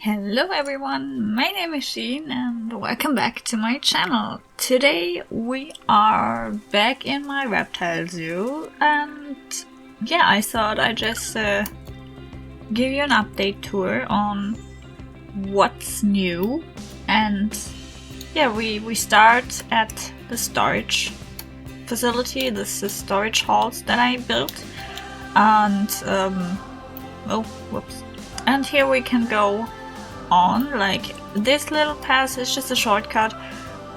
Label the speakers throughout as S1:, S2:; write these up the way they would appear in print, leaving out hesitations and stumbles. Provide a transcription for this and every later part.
S1: Hello everyone, my name is Sheen and welcome back to my channel. Today we are back in my reptile zoo and yeah, I thought I'd just give you an update tour on what's new. And yeah, we start at the storage facility. This is storage halls that I built, and oh whoops, and here we can go on. Like, this little pass is just a shortcut.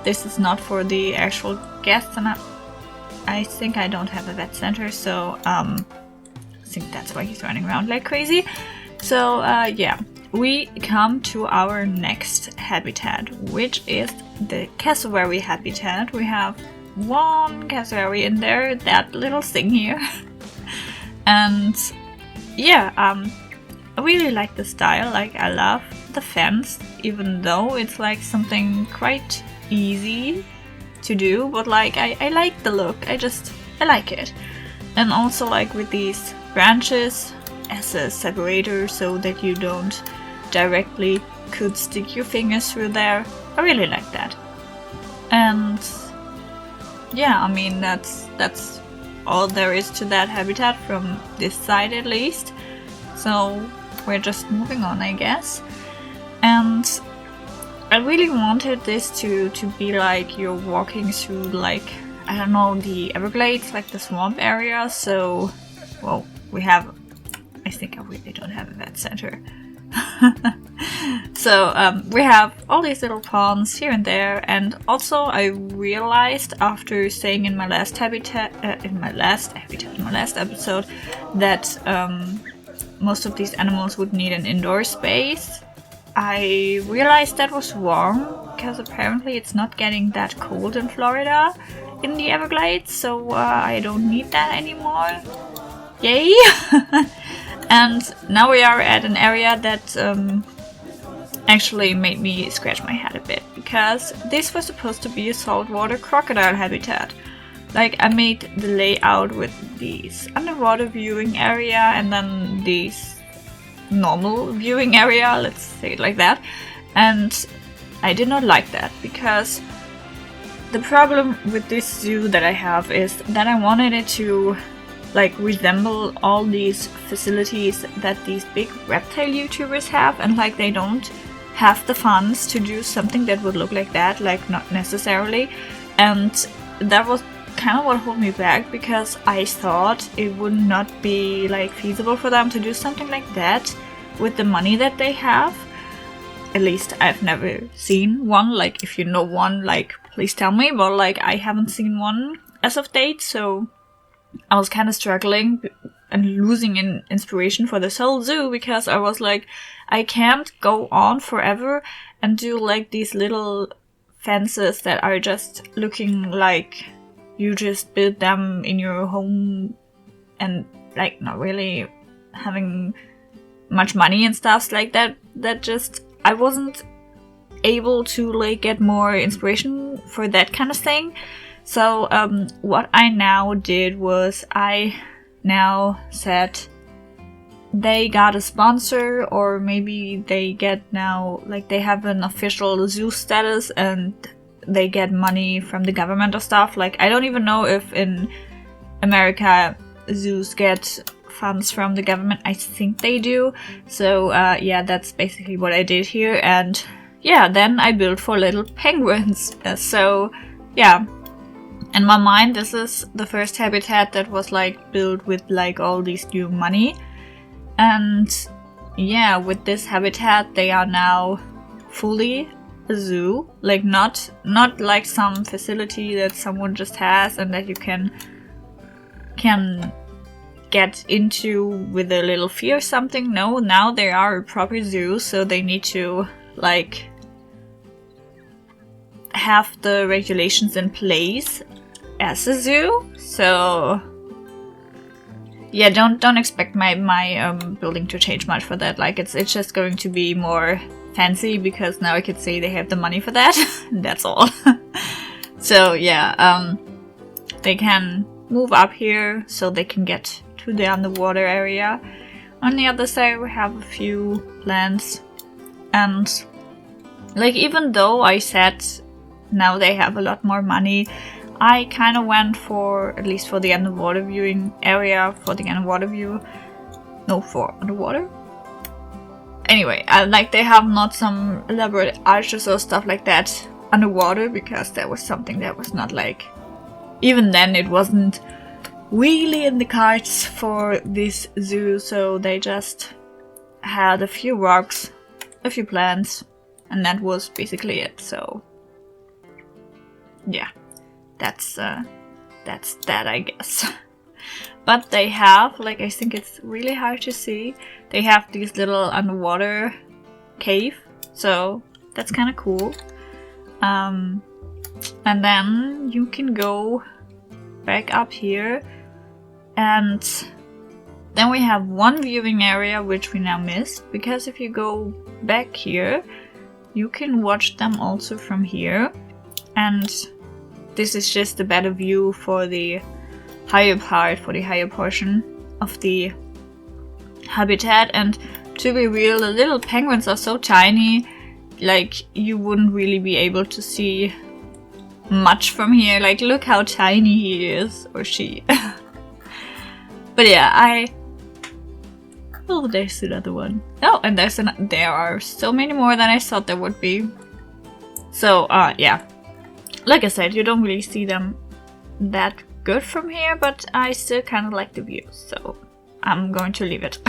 S1: This is not for the actual guests, and I think I don't have a vet center, so I think that's why he's running around like crazy. So yeah, we come to our next habitat, which is the cassowary habitat. We have one cassowary in there, that little thing here. And yeah, I really like the style. Like, I love the fence, even though it's like something quite easy to do, but like I like the look. I like it. And also, like, with these branches as a separator so that you don't directly could stick your fingers through there. I really like that. And yeah, I mean, that's all there is to that habitat from this side, at least. So we're just moving on, I guess. And I really wanted this to be like you're walking through, like, I don't know, the Everglades, like the swamp area. So, well, I think I really don't have a vet center. So we have all these little ponds here and there, and also I realized after staying in my last habitat, in my last episode, that most of these animals would need an indoor space. I realized that was wrong, because apparently it's not getting that cold in Florida in the Everglades, so I don't need that anymore. Yay! And now we are at an area that actually made me scratch my head a bit, because this was supposed to be a saltwater crocodile habitat. Like, I made the layout with these underwater viewing area and then these normal viewing area, let's say it like that. And I did not like that, because the problem with this zoo that I have is that I wanted it to like resemble all these facilities that these big reptile YouTubers have, and like they don't have the funds to do something that would look like that, like, not necessarily. And that was kind of what held me back, because I thought it would not be like feasible for them to do something like that with the money that they have. At least I've never seen one. Like, if you know one, like, please tell me, but like I haven't seen one as of date, so I was kind of struggling and losing inspiration for this whole zoo, because I was like, I can't go on forever and do like these little fences that are just looking like you just build them in your home and like not really having much money and stuff like that. That just, I wasn't able to like get more inspiration for that kind of thing. So what I now did was I now said they got a sponsor, or maybe they get now, like, they have an official zoo status and they get money from the government or stuff. Like, I don't even know if in America zoos get funds from the government. I think they do. So yeah, that's basically what I did here. And yeah, then I built for little penguins. So yeah, in my mind, this is the first habitat that was like built with like all these new money. And yeah, with this habitat they are now fully a zoo. Like, not like some facility that someone just has and that you can get into with a little fee or something. No, now they are a proper zoo, so they need to like have the regulations in place as a zoo. So yeah, don't expect my building to change much for that. Like, it's just going to be more fancy, because now I could say they have the money for that. That's all. So yeah, they can move up here so they can get to the underwater area. On the other side we have a few plants And like, even though I said now they have a lot more money, I kind of went for, at least for the underwater viewing area, for the underwater view. No, for underwater? Anyway, like, they have not some elaborate arches or stuff like that underwater, because that was something that was not like, even then it wasn't really in the cards for this zoo, so they just had a few rocks, a few plants, and that was basically it. So yeah, that's that, I guess. But they have, like, I think it's really hard to see, they have these little underwater cave, so that's kind of cool. And then you can go back up here, and then we have one viewing area which we now missed, because if you go back here you can watch them also from here, and this is just a better view for the higher part, for the higher portion of the habitat. And to be real, the little penguins are so tiny, like, you wouldn't really be able to see much from here. Like, look how tiny he is, or she. But yeah, oh, there's another one. Oh, and there are so many more than I thought there would be. So, yeah. Like I said, you don't really see them that good from here, but I still kind of like the view, so I'm going to leave it.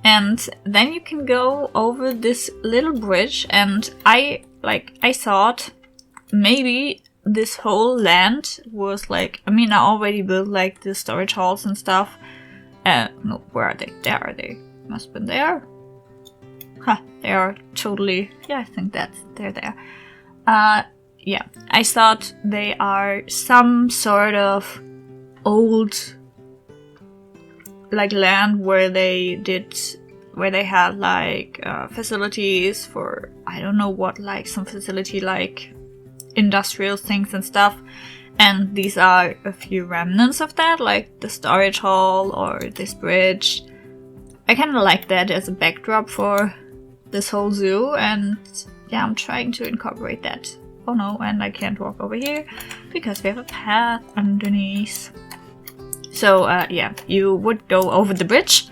S1: And then you can go over this little bridge, and I thought maybe this whole land was like, I mean, I already built like the storage halls and stuff. No, where are they? There are they. Must have been there. Huh, they are totally, yeah, I think they're there. Yeah, I thought they are some sort of old, like, land where they had like facilities for, I don't know what, like some facility like industrial things and stuff. And these are a few remnants of that, like the storage hall or this bridge. I kind of like that as a backdrop for this whole zoo, and yeah, I'm trying to incorporate that. Oh no, and I can't walk over here because we have a path underneath. So yeah, you would go over the bridge.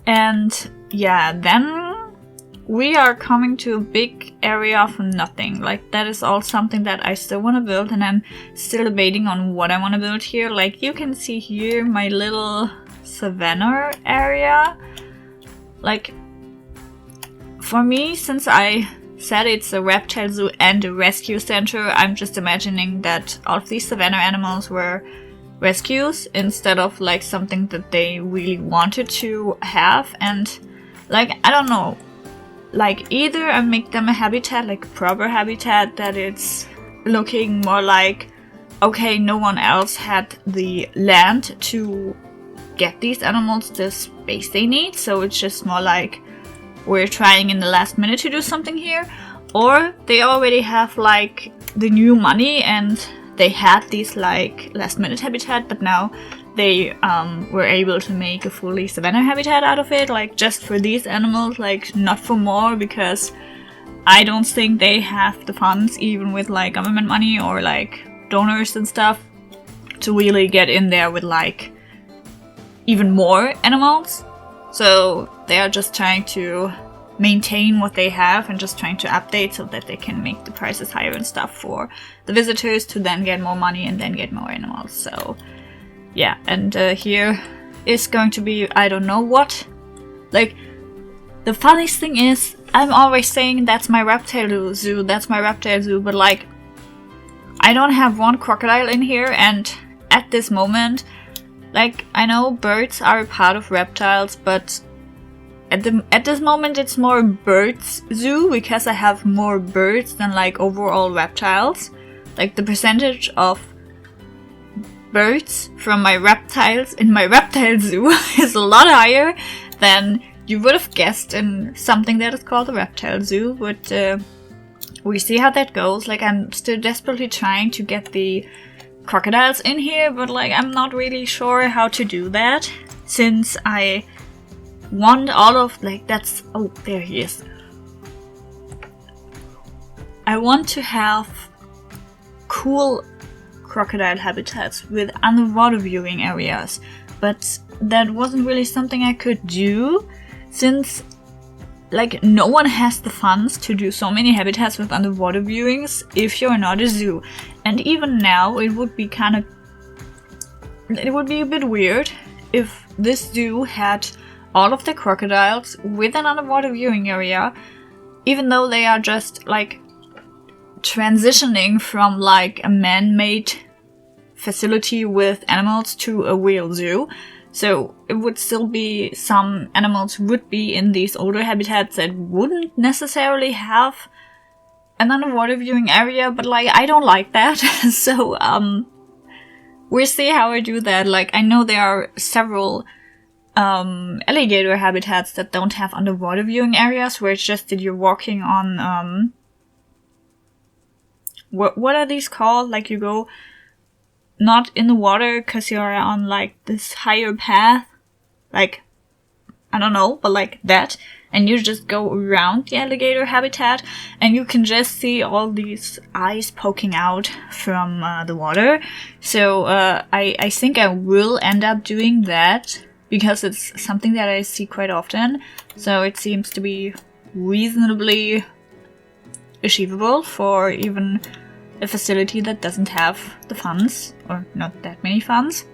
S1: And yeah, then we are coming to a big area of nothing. Like, that is all something that I still want to build, and I'm still debating on what I want to build here. Like, you can see here my little savanna area. Like, for me, since I said it's a reptile zoo and a rescue center, I'm just imagining that all of these savanna animals were rescues instead of like something that they really wanted to have. And like, I don't know, like, either I make them a habitat, like a proper habitat, that it's looking more like, okay, no one else had the land to get these animals the space they need, so it's just more like we're trying in the last minute to do something here. Or they already have like the new money and they had these like last minute habitat, but now they were able to make a fully savanna habitat out of it, like just for these animals, like not for more, because I don't think they have the funds, even with like government money or like donors and stuff, to really get in there with like even more animals. So they are just trying to maintain what they have and just trying to update so that they can make the prices higher and stuff for the visitors to then get more money and then get more animals. So yeah, and here is going to be, I don't know what. Like, the funniest thing is, I'm always saying that's my reptile zoo, that's my reptile zoo, but like, I don't have one crocodile in here, and at this moment, like, I know birds are a part of reptiles, but at this moment it's more birds zoo because I have more birds than like overall reptiles. Like, the percentage of birds from my reptiles in my reptile zoo is a lot higher than you would have guessed in something that is called a reptile zoo, but we see how that goes. Like, I'm still desperately trying to get the crocodiles in here, but like, I'm not really sure how to do that, since I want all of, like, that's, oh, there he is. I want to have cool crocodile habitats with underwater viewing areas, but that wasn't really something I could do, since, like, no one has the funds to do so many habitats with underwater viewings if you're not a zoo. And even now, it would be a bit weird if this zoo had all of the crocodiles with an underwater viewing area, even though they are just, like, transitioning from, like, a man-made facility with animals to a real zoo. So it would still be, some animals would be in these older habitats that wouldn't necessarily have an underwater viewing area, but, like, I don't like that. So we'll see how I do that. Like, I know there are several alligator habitats that don't have underwater viewing areas, where it's just that you're walking on what are these called? Like, you go not in the water because you're on, like, this higher path, like, I don't know, but like that, and you just go around the alligator habitat and you can just see all these eyes poking out from the water. So I think I will end up doing that, because it's something that I see quite often, so it seems to be reasonably achievable for even a facility that doesn't have the funds, or not that many funds.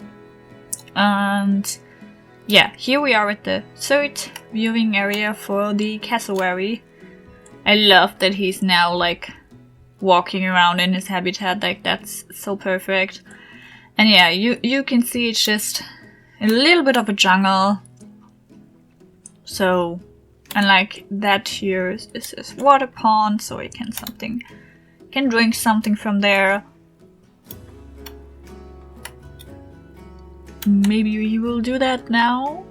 S1: And yeah, here we are at the third viewing area for the cassowary. I love that he's now, like, walking around in his habitat, like, that's so perfect. And yeah, you can see it's just a little bit of a jungle. So, and like that here is this water pond, so you can drink something from there. Maybe we will do that now?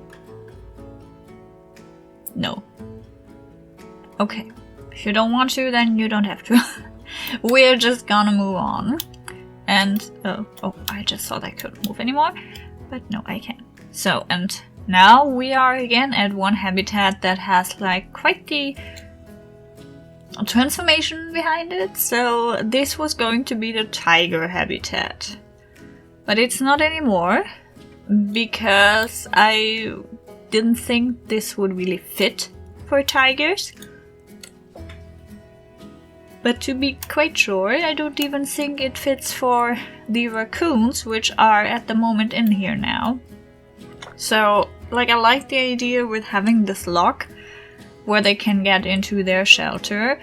S1: No. Okay. If you don't want to, then you don't have to. We're just gonna move on. And, oh, I just thought I couldn't move anymore. But no, I can. So, and now we are again at one habitat that has, like, quite the transformation behind it. So this was going to be the tiger habitat, but it's not anymore, because I didn't think this would really fit for tigers. But to be quite sure, I don't even think it fits for the raccoons, which are at the moment in here now. So, like, I like the idea with having this lock where they can get into their shelter,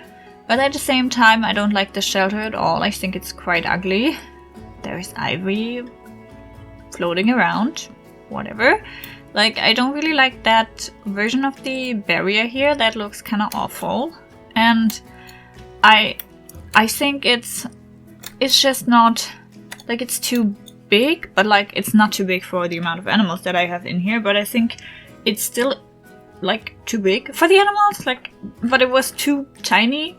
S1: but at the same time I don't like the shelter at all. I think it's quite ugly. There is ivy floating around, whatever. Like, I don't really like that version of the barrier here. That looks kind of awful, and I think it's just not, like, it's too big, but, like, it's not too big for the amount of animals that I have in here, but I think it's still, like, too big for the animals, like, but it was too tiny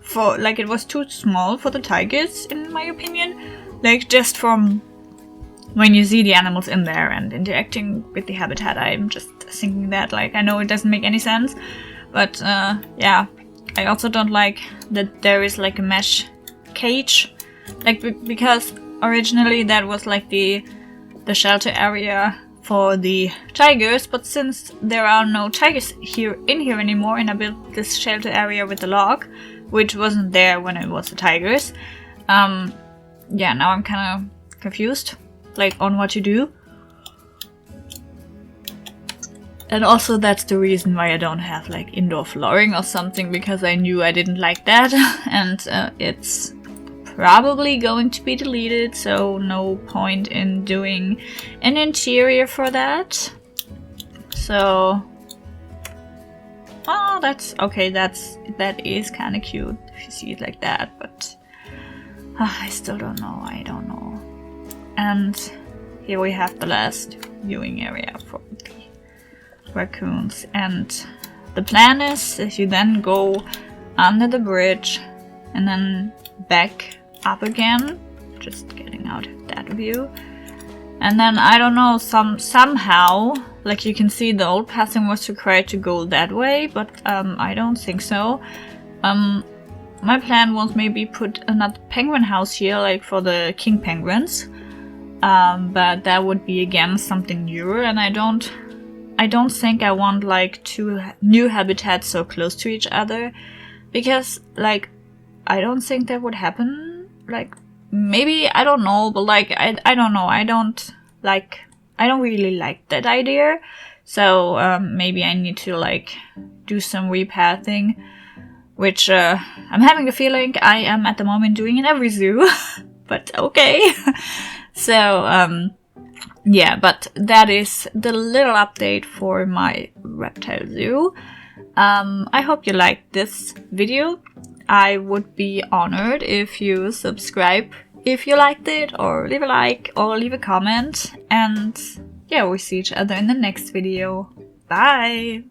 S1: for, like, it was too small for the tigers, in my opinion. Like, just from when you see the animals in there and interacting with the habitat, I'm just thinking that, like, I know it doesn't make any sense, but yeah, I also don't like that there is, like, a mesh cage, like, because originally that was, like, the shelter area for the tigers, but since there are no tigers in here anymore, and I built this shelter area with the log, which wasn't there when it was the tigers, yeah, now I'm kind of confused, like, on what to do. And also that's the reason why I don't have, like, indoor flooring or something, because I knew I didn't like that, and it's probably going to be deleted, so no point in doing an interior for that. So, oh, that's okay, that is kind of cute if you see it like that, but I still don't know, I don't know. And here we have the last viewing area for the raccoons, and the plan is that you then go under the bridge and then back up again, just getting out of that view, and then I don't know, somehow, Like you can see the old passing was required to go that way, but I don't think so. My plan was maybe put another penguin house here, like for the king penguins. But that would be again something newer, and I don't think I want like 2 new habitats so close to each other, because like I don't think that would happen. Like maybe, I don't know, but like I don't know. I don't really like that idea. So maybe I need to like do some repathing, which I'm having a feeling I am at the moment doing in every zoo. But okay. So yeah, but that is the little update for my reptile zoo. I hope you liked this video. I would be honored if you subscribe if you liked it, or leave a like, or leave a comment. And yeah, we'll see each other in the next video. Bye!